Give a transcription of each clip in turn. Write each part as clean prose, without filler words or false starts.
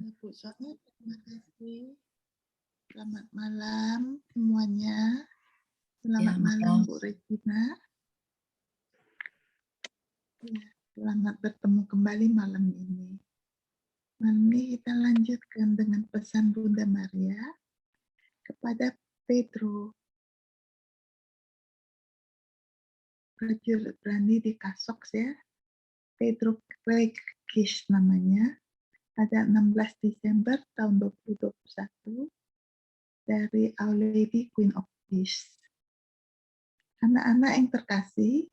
Bu Sony, terima kasih. Selamat malam semuanya. Ya, Selamat malam malam. Bu Regina. Ya, selamat bertemu kembali malam ini. Malam ini kita lanjutkan dengan pesan Bunda Maria kepada Pedro, prajurit berani di Kasoks ya. Pedro Krekis namanya. Pada 16 Desember tahun 2021 dari Our Lady Queen of Peace. Anak-anak yang terkasih,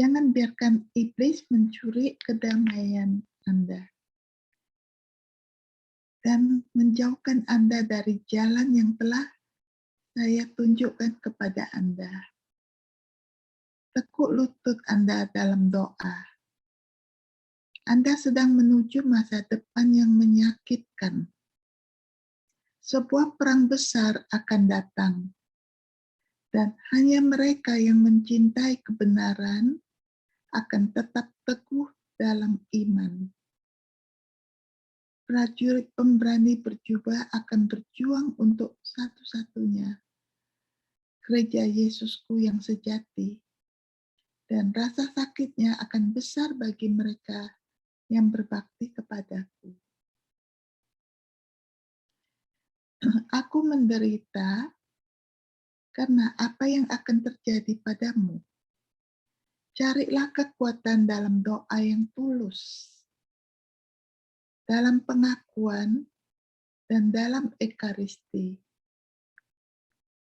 jangan biarkan iblis mencuri kedamaian Anda dan menjauhkan Anda dari jalan yang telah saya tunjukkan kepada Anda. Tekuk lutut Anda dalam doa. Anda sedang menuju masa depan yang menyakitkan. Sebuah perang besar akan datang, dan hanya mereka yang mencintai kebenaran akan tetap teguh dalam iman. Prajurit pemberani berjubah akan berjuang untuk satu-satunya gereja Yesusku yang sejati, dan rasa sakitnya akan besar bagi mereka yang berbakti kepadaku. Aku menderita karena apa yang akan terjadi padamu. Carilah kekuatan dalam doa yang tulus, dalam pengakuan, dan dalam ekaristi.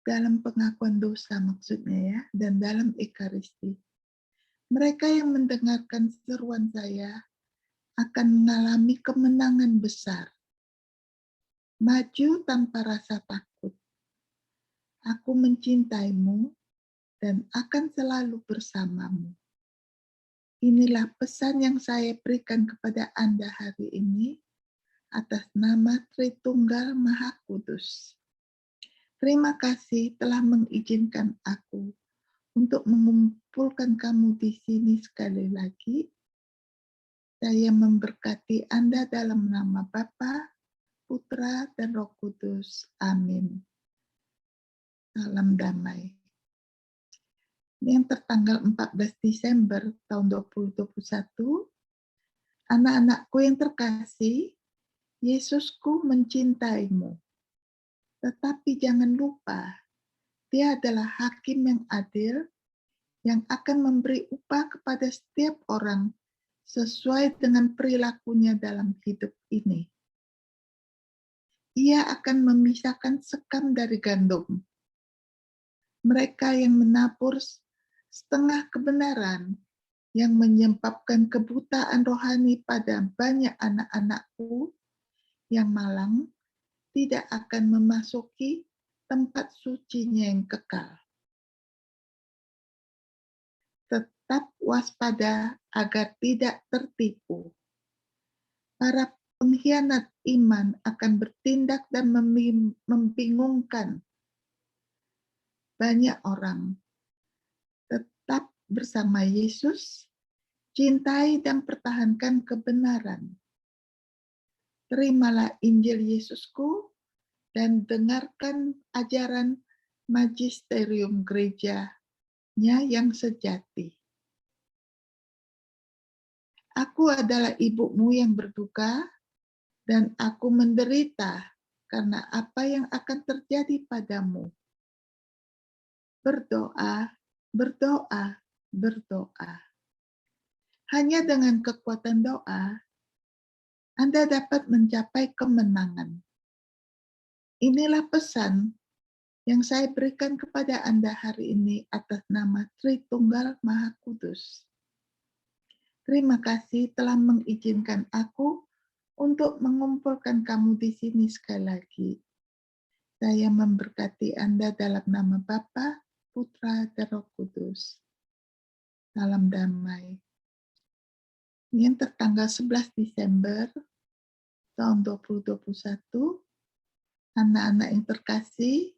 Dalam pengakuan dosa maksudnya ya, dan dalam ekaristi. Mereka yang mendengarkan seruan saya akan mengalami kemenangan besar. Maju tanpa rasa takut. Aku mencintaimu dan akan selalu bersamamu. Inilah pesan yang saya berikan kepada Anda hari ini atas nama Tritunggal Maha Kudus. Terima kasih telah mengizinkan aku untuk mengumpulkan kamu di sini sekali lagi. Saya memberkati Anda dalam nama Bapa, Putra, dan Roh Kudus. Amin. Salam damai. Ini yang tertanggal 14 Desember tahun 2021. Anak-anakku yang terkasih, Yesusku mencintaimu. Tetapi jangan lupa, Dia adalah hakim yang adil yang akan memberi upah kepada setiap orang sesuai dengan perilakunya dalam hidup ini. Ia akan memisahkan sekam dari gandum. Mereka yang menabur setengah kebenaran, yang menyebabkan kebutaan rohani pada banyak anak-anakku yang malang, tidak akan memasuki tempat sucinya yang kekal. Tetap waspada agar tidak tertipu. Para pengkhianat iman akan bertindak dan membingungkan banyak orang. Tetap bersama Yesus, cintai dan pertahankan kebenaran. Terimalah Injil Yesusku dan dengarkan ajaran magisterium gerejanya yang sejati. Aku adalah ibumu yang berduka, dan aku menderita karena apa yang akan terjadi padamu. Berdoa, berdoa, berdoa. Hanya dengan kekuatan doa, Anda dapat mencapai kemenangan. Inilah pesan yang saya berikan kepada Anda hari ini atas nama Tritunggal Maha Kudus. Terima kasih telah mengizinkan aku untuk mengumpulkan kamu di sini sekali lagi. Saya memberkati Anda dalam nama Bapa, Putra, dan Roh Kudus. Salam damai. Ini yang tertanggal 11 Desember tahun 2021. Anak-anak yang terkasih,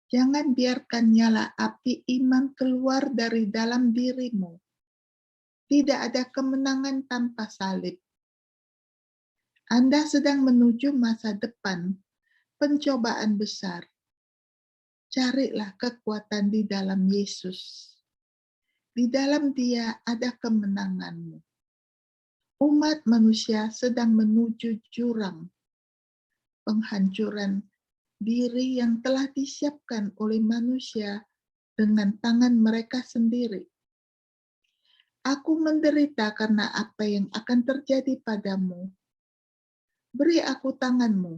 jangan biarkan nyala api iman keluar dari dalam dirimu. Tidak ada kemenangan tanpa salib. Anda sedang menuju masa depan, pencobaan besar. Carilah kekuatan di dalam Yesus. Di dalam Dia ada kemenanganmu. Umat manusia sedang menuju jurang penghancuran diri yang telah disiapkan oleh manusia dengan tangan mereka sendiri. Aku menderita karena apa yang akan terjadi padamu. Beri aku tanganmu,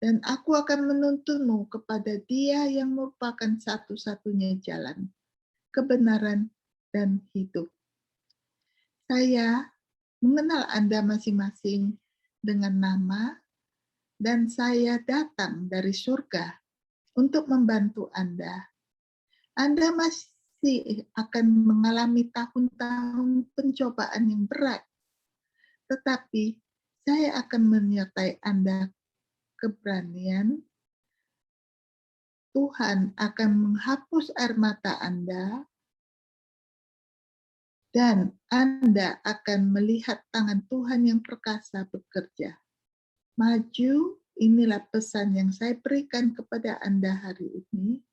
dan aku akan menuntunmu kepada Dia yang merupakan satu-satunya jalan, kebenaran, dan hidup. Saya mengenal Anda masing-masing dengan nama, dan saya datang dari surga untuk membantu Anda. Anda masih akan mengalami tahun-tahun pencobaan yang berat, tetapi saya akan menyertai Anda keberanian. Tuhan akan menghapus air mata Anda, dan Anda akan melihat tangan Tuhan yang perkasa bekerja. Maju, inilah pesan yang saya berikan kepada Anda hari ini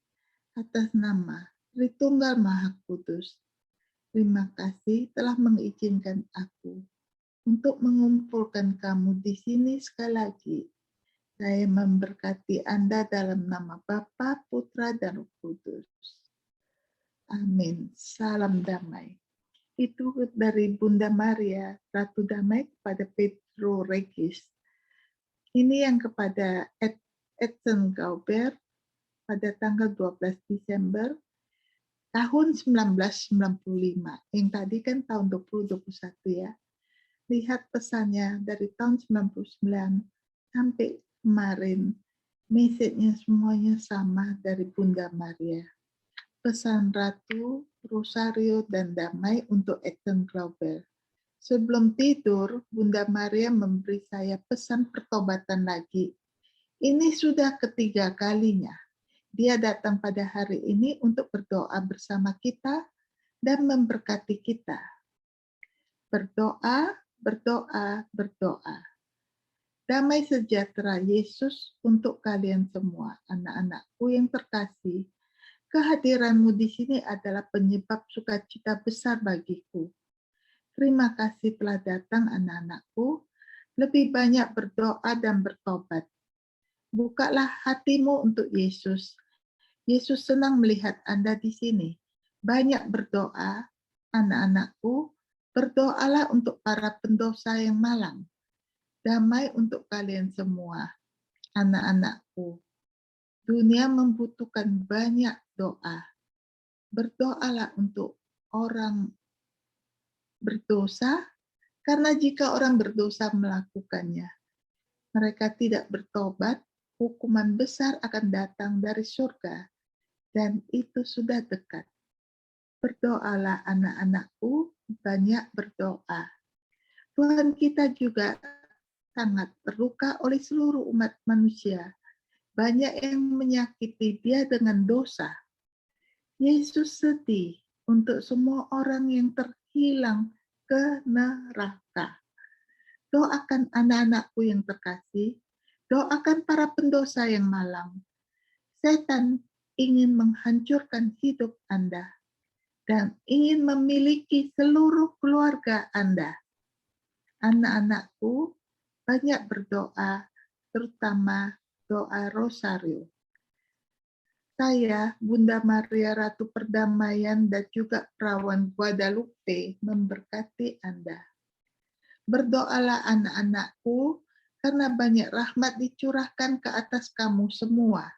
atas nama Tritunggal Maha Kudus. Terima kasih telah mengizinkan aku untuk mengumpulkan kamu di sini sekali lagi. Saya memberkati Anda dalam nama Bapa, Putra, dan Roh Kudus. Amin. Salam damai. Itu dari Bunda Maria, Ratu Damai kepada Pedro Regis. Ini yang kepada Edson Gauber pada tanggal 12 Desember tahun 1995. Yang tadi kan tahun 2021 ya. Lihat pesannya dari tahun 99 sampai kemarin. Message-nya semuanya sama dari Bunda Maria. Pesan Ratu, Rosario, dan Damai untuk Edson Glauber. Sebelum tidur, Bunda Maria memberi saya pesan pertobatan lagi. Ini sudah ketiga kalinya. Dia datang pada hari ini untuk berdoa bersama kita dan memberkati kita. Berdoa, berdoa, berdoa. Damai sejahtera Yesus untuk kalian semua, anak-anakku yang terkasih. Kehadiranmu di sini adalah penyebab sukacita besar bagiku. Terima kasih telah datang anak-anakku. Lebih banyak berdoa dan bertobat. Bukalah hatimu untuk Yesus. Yesus senang melihat Anda di sini. Banyak berdoa, anak-anakku. Berdoalah untuk para pendosa yang malang. Damai untuk kalian semua, anak-anakku. Dunia membutuhkan banyak doa. Berdoalah untuk orang berdosa, karena jika orang berdosa melakukannya, mereka tidak bertobat, hukuman besar akan datang dari surga, dan itu sudah dekat. Berdoalah anak-anakku, banyak berdoa. Tuhan kita juga sangat terluka oleh seluruh umat manusia. Banyak yang menyakiti dia dengan dosa. Yesus sedih untuk semua orang yang terhilang ke neraka. Doakan anak-anakku yang terkasih, doakan para pendosa yang malang. Setan ingin menghancurkan hidup Anda dan ingin memiliki seluruh keluarga Anda. Anak-anakku, banyak berdoa, terutama doa rosario. Saya, Bunda Maria Ratu Perdamaian, dan juga Perawan Guadalupe memberkati Anda. Berdoalah anak-anakku, karena banyak rahmat dicurahkan ke atas kamu semua.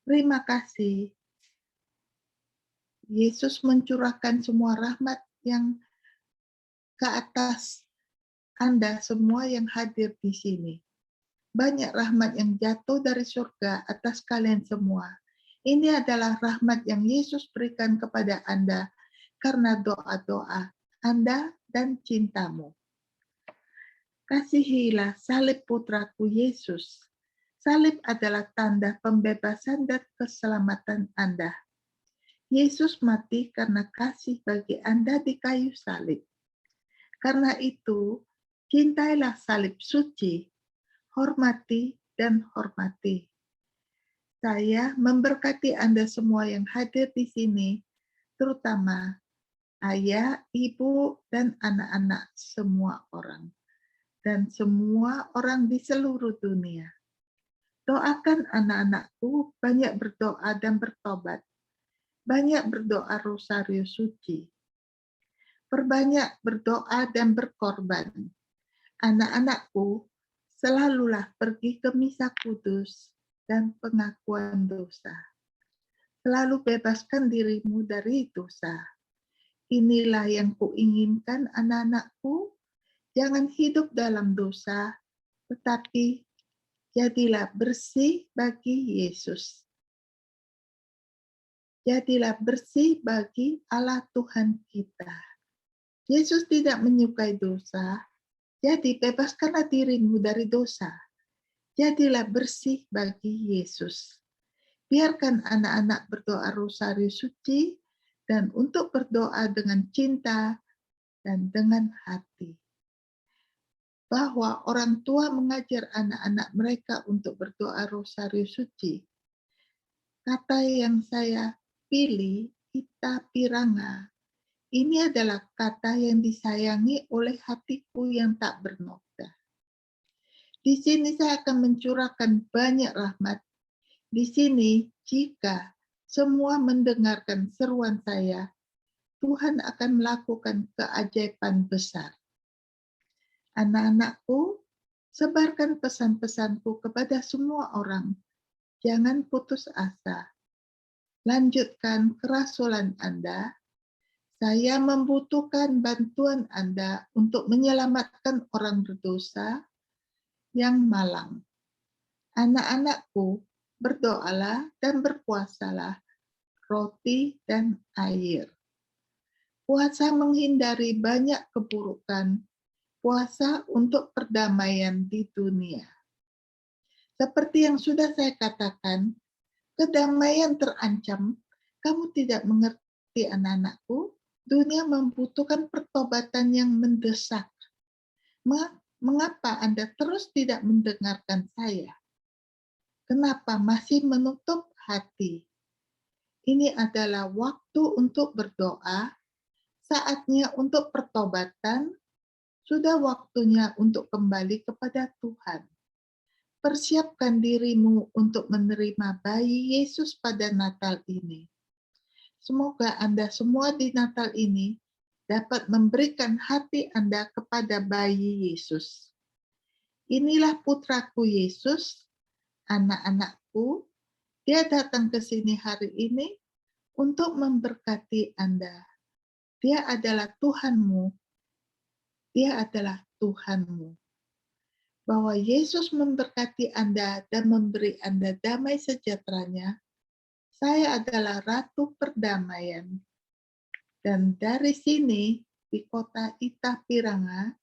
Terima kasih. Yesus mencurahkan semua rahmat yang ke atas Anda semua yang hadir di sini. Banyak rahmat yang jatuh dari surga atas kalian semua. Ini adalah rahmat yang Yesus berikan kepada Anda karena doa-doa Anda dan cintamu. Kasihilah salib putraku Yesus. Salib adalah tanda pembebasan dan keselamatan Anda. Yesus mati karena kasih bagi Anda di kayu salib. Karena itu, Cintailah salib suci, hormati dan hormati. Saya memberkati Anda semua yang hadir di sini, terutama ayah, ibu, dan anak-anak semua orang, dan semua orang di seluruh dunia. Doakan anak-anakku banyak berdoa dan bertobat, banyak berdoa rosario suci, perbanyak berdoa dan berkorban. Anak-anakku, selalulah pergi ke misa kudus dan pengakuan dosa. Selalu bebaskan dirimu dari dosa. Inilah yang kuinginkan anak-anakku, jangan hidup dalam dosa, tetapi jadilah bersih bagi Yesus. Jadilah bersih bagi Allah Tuhan kita. Yesus tidak menyukai dosa, jadi bebaskanlah dirimu dari dosa. Jadilah bersih bagi Yesus. Biarkan anak-anak berdoa rosario suci dan untuk berdoa dengan cinta dan dengan hati. Bahwa orang tua mengajar anak-anak mereka untuk berdoa rosario suci. Kata yang saya pilih, ita piranga. Ini adalah kata yang disayangi oleh hatiku yang tak bernoda. Di sini saya akan mencurahkan banyak rahmat. Di sini, jika semua mendengarkan seruan saya, Tuhan akan melakukan keajaiban besar. Anak-anakku, sebarkan pesan-pesanku kepada semua orang. Jangan putus asa. Lanjutkan kerasulan Anda. Saya membutuhkan bantuan Anda untuk menyelamatkan orang berdosa yang malang. Anak-anakku, berdoalah dan berpuasalah roti dan air. Puasa menghindari banyak keburukan, puasa untuk perdamaian di dunia. Seperti yang sudah saya katakan, kedamaian terancam. Kamu tidak mengerti anak-anakku, dunia membutuhkan pertobatan yang mendesak. Mengapa Anda terus tidak mendengarkan saya? Kenapa masih menutup hati? Ini adalah waktu untuk berdoa, saatnya untuk pertobatan, sudah waktunya untuk kembali kepada Tuhan. Persiapkan dirimu untuk menerima bayi Yesus pada Natal ini. Semoga Anda semua di Natal ini dapat memberikan hati Anda kepada bayi Yesus. Inilah putraku Yesus, anak-anakku, dia datang ke sini hari ini untuk memberkati Anda. Dia adalah Tuhanmu. Dia adalah Tuhanmu. Bahwa Yesus memberkati Anda dan memberi Anda damai sejahteranya. Saya adalah Ratu Perdamaian. Dan dari sini, di kota Itapiranga,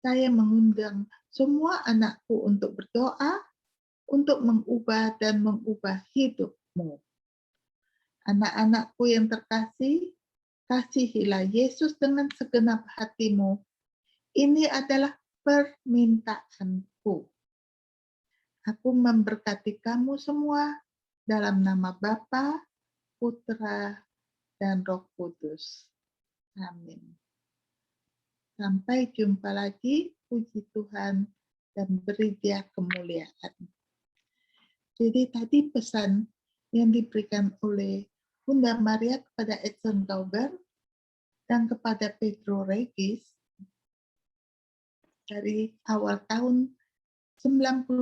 saya mengundang semua anakku untuk berdoa, untuk mengubah dan mengubah hidupmu. Anak-anakku yang terkasih, kasihilah Yesus dengan segenap hatimu. Ini adalah permintaanku. Aku memberkati kamu semua dalam nama Bapa, Putra, dan Roh Kudus. Amin. Sampai jumpa lagi, puji Tuhan, dan beri Dia kemuliaan. Jadi tadi pesan yang diberikan oleh Bunda Maria kepada Edson Gauber dan kepada Pedro Regis dari awal tahun 95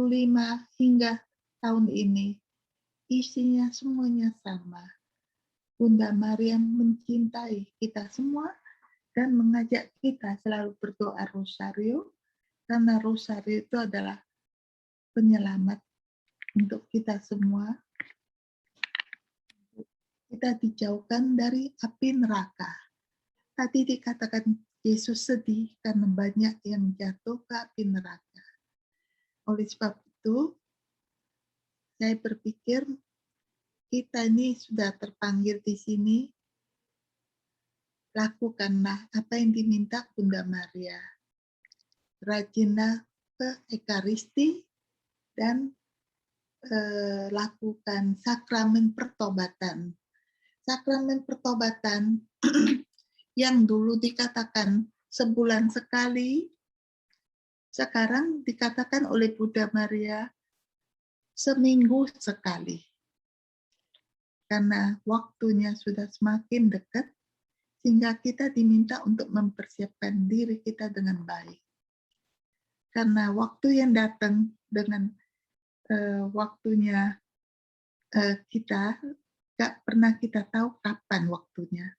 hingga tahun ini, isinya semuanya sama. Bunda Maria mencintai kita semua dan mengajak kita selalu berdoa rosario, karena rosario itu adalah penyelamat untuk kita semua. Kita dijauhkan dari api neraka. Tadi dikatakan Yesus sedih karena banyak yang jatuh ke api neraka. Oleh sebab itu, saya berpikir kita ini sudah terpanggil di sini, lakukanlah apa yang diminta Bunda Maria. rajinlah ke Ekaristi dan lakukan sakramen pertobatan. Sakramen pertobatan yang dulu dikatakan sebulan sekali, sekarang dikatakan oleh Bunda Maria seminggu sekali. Karena waktunya sudah semakin dekat, sehingga kita diminta untuk mempersiapkan diri kita dengan baik. Karena waktu yang datang dengan waktunya kita, gak pernah kita tahu kapan waktunya.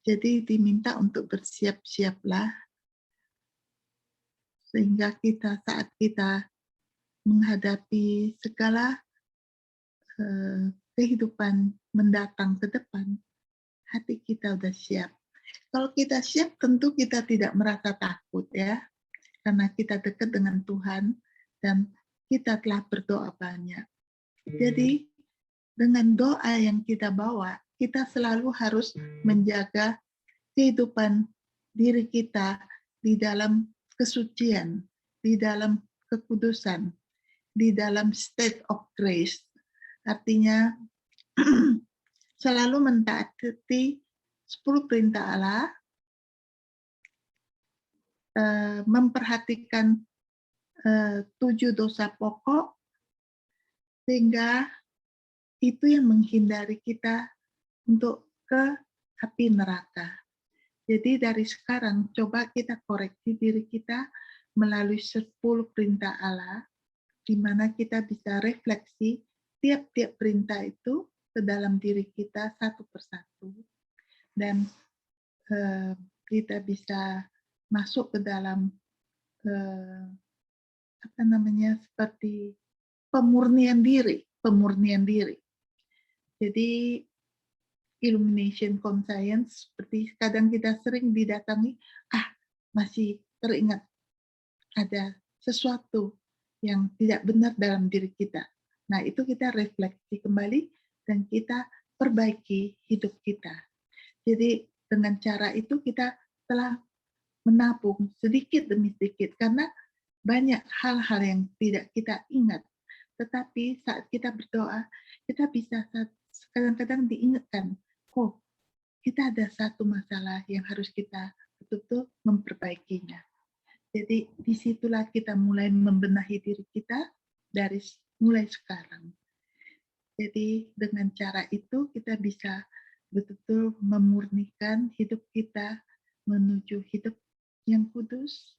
Jadi diminta untuk bersiap-siaplah, sehingga saat kita menghadapi segala kehidupan mendatang ke depan, hati kita udah siap. Kalau kita siap, tentu kita tidak merasa takut ya, karena kita dekat dengan Tuhan dan kita telah berdoa banyak. Jadi dengan doa yang kita bawa, kita selalu harus menjaga kehidupan diri kita di dalam kesucian, di dalam kekudusan, di dalam state of grace. Artinya selalu mentaati 10 perintah Allah, memperhatikan 7 dosa pokok, sehingga itu yang menghindari kita untuk ke api neraka. Jadi dari sekarang coba kita koreksi diri kita melalui 10 perintah Allah, di mana kita bisa refleksi tiap-tiap perintah itu ke dalam diri kita satu persatu. Dan kita bisa masuk ke dalam seperti pemurnian diri. Jadi illumination conscience, seperti kadang kita sering didatangi, masih teringat ada sesuatu yang tidak benar dalam diri kita. Nah, itu kita refleksi kembali dan kita perbaiki hidup kita. Jadi dengan cara itu kita telah menabung sedikit demi sedikit, karena banyak hal-hal yang tidak kita ingat. Tetapi saat kita berdoa, kita bisa kadang-kadang diingatkan, kita ada satu masalah yang harus kita betul-betul memperbaikinya. Jadi disitulah kita mulai membenahi diri kita dari mulai sekarang. Jadi dengan cara itu kita bisa betul-betul memurnikan hidup kita menuju hidup yang kudus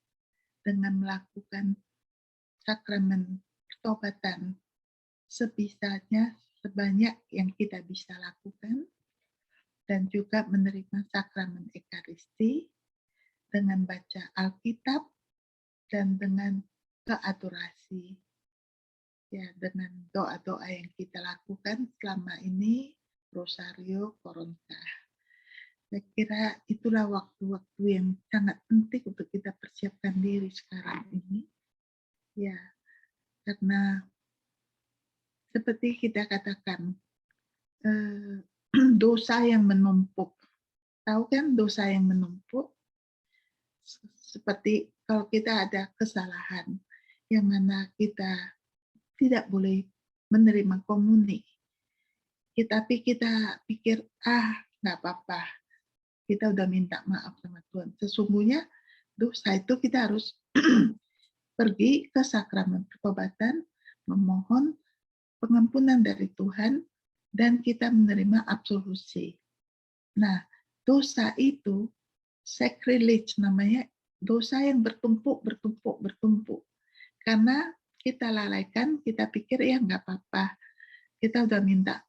dengan melakukan sakramen pertobatan sebisanya, sebanyak yang kita bisa lakukan, dan juga menerima sakramen Ekaristi dengan baca Alkitab dan dengan keadorasi. Ya, dengan doa-doa yang kita lakukan selama ini, Rosario Koronta. Saya kira itulah waktu-waktu yang sangat penting untuk kita persiapkan diri sekarang ini. Ya, karena seperti kita katakan, dosa yang menumpuk. Tahu kan dosa yang menumpuk? Seperti kalau kita ada kesalahan, yang mana kita tidak boleh menerima komuni. Tapi kita pikir, nggak apa-apa. Kita udah minta maaf sama Tuhan. Sesungguhnya dosa itu kita harus pergi ke sakramen pertobatan, memohon pengampunan dari Tuhan, dan kita menerima absolusi. Nah, dosa itu sacrilege namanya, dosa yang bertumpuk. Karena kita lalaikan, kita pikir ya nggak apa-apa. Kita udah minta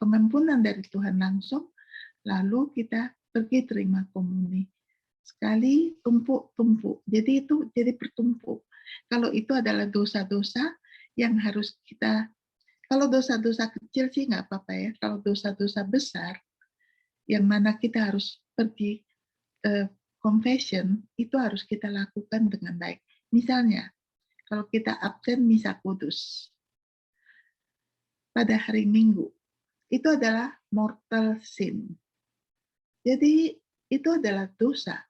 pengampunan dari Tuhan langsung, lalu kita pergi terima komuni. Sekali tumpuk. Jadi itu jadi bertumpuk. Kalau itu adalah dosa-dosa yang harus kita, kalau dosa-dosa kecil sih nggak apa-apa ya. Kalau dosa-dosa besar, yang mana kita harus pergi confession, itu harus kita lakukan dengan baik. Misalnya, kalau kita absen misa kudus pada hari Minggu, itu adalah mortal sin. Jadi itu adalah dosa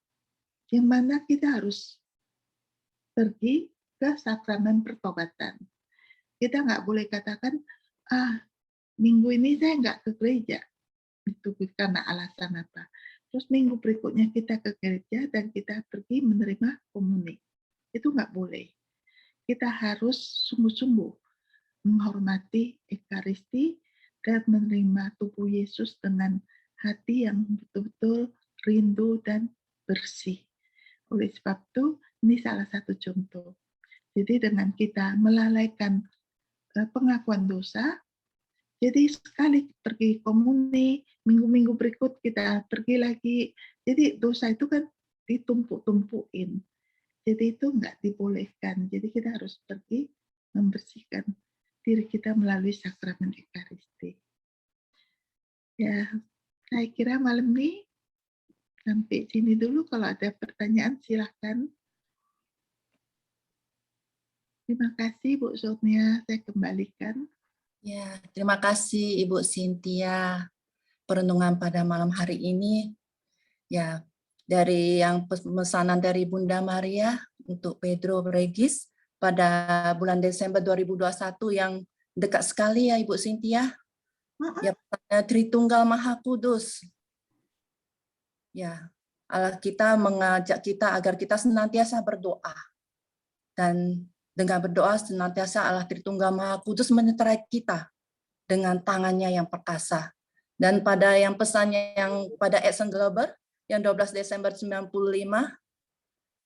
yang mana kita harus pergi ke sakramen pertobatan. Kita nggak boleh katakan, minggu ini saya nggak ke gereja, itu karena alasan apa. Terus minggu berikutnya kita ke gereja dan kita pergi menerima komuni. Itu nggak boleh. Kita harus sungguh-sungguh menghormati Ekaristi dan menerima tubuh Yesus dengan hati yang betul-betul rindu dan bersih. Oleh sebab itu, ini salah satu contoh. Jadi dengan kita melalaikan pengakuan dosa, jadi sekali pergi komuni, minggu-minggu berikut kita pergi lagi. Jadi dosa itu kan ditumpuk-tumpukin. Jadi itu nggak dibolehkan. Jadi kita harus pergi membersihkan diri kita melalui sakramen Ekaristi. Ya, saya kira malam ini sampai sini dulu. Kalau ada pertanyaan silahkan. Terima kasih Bu Sonia, saya kembalikan. Ya, terima kasih Ibu Cynthia. Perenungan pada malam hari ini, ya, dari yang pesanan dari Bunda Maria untuk Pedro Regis pada bulan Desember 2021 yang dekat sekali ya Ibu Cynthia. Ya, Tritunggal Maha Kudus. Ya, Allah kita mengajak kita agar kita senantiasa berdoa. Dan dengan berdoa senantiasa Allah Tritunggal Maha Kudus menyertai kita dengan tangannya yang perkasa. Dan pada yang pesannya yang pada Edson Glover yang 12 Desember 95,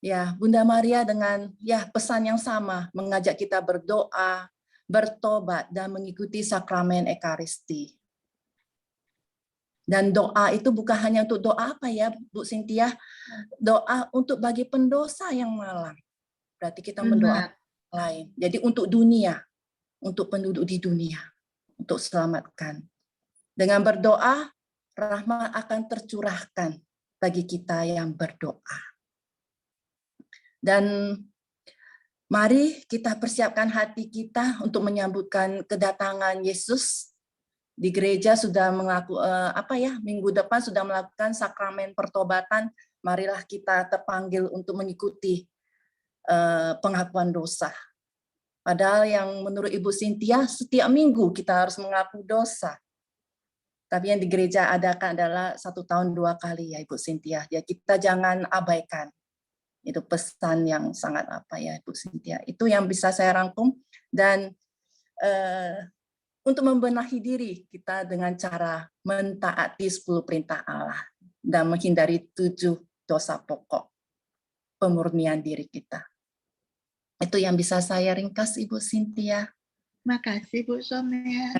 ya Bunda Maria dengan ya pesan yang sama mengajak kita berdoa, bertobat dan mengikuti sakramen Ekaristi. Dan doa itu bukan hanya untuk doa apa ya Bu Cynthia, doa untuk bagi pendosa yang malang. Berarti kita mendoa lain. Jadi untuk dunia, untuk penduduk di dunia, untuk selamatkan. Dengan berdoa, rahmat akan tercurahkan bagi kita yang berdoa. Dan mari kita persiapkan hati kita untuk menyambutkan kedatangan Yesus. Di gereja sudah minggu depan sudah melakukan sakramen pertobatan. Marilah kita terpanggil untuk mengikuti pengakuan dosa. Padahal yang menurut Ibu Cynthia, setiap minggu kita harus mengaku dosa. Tapi yang di gereja adakan adalah 1 tahun 2 kali ya Ibu Cynthia. Ya kita jangan abaikan. Itu pesan yang sangat Ibu Cynthia. Itu yang bisa saya rangkum. Dan untuk membenahi diri kita dengan cara mentaati 10 perintah Allah. Dan menghindari 7 dosa pokok. Pemurnian diri kita. Itu yang bisa saya ringkas Ibu Cynthia. Terima kasih Bu Sonia.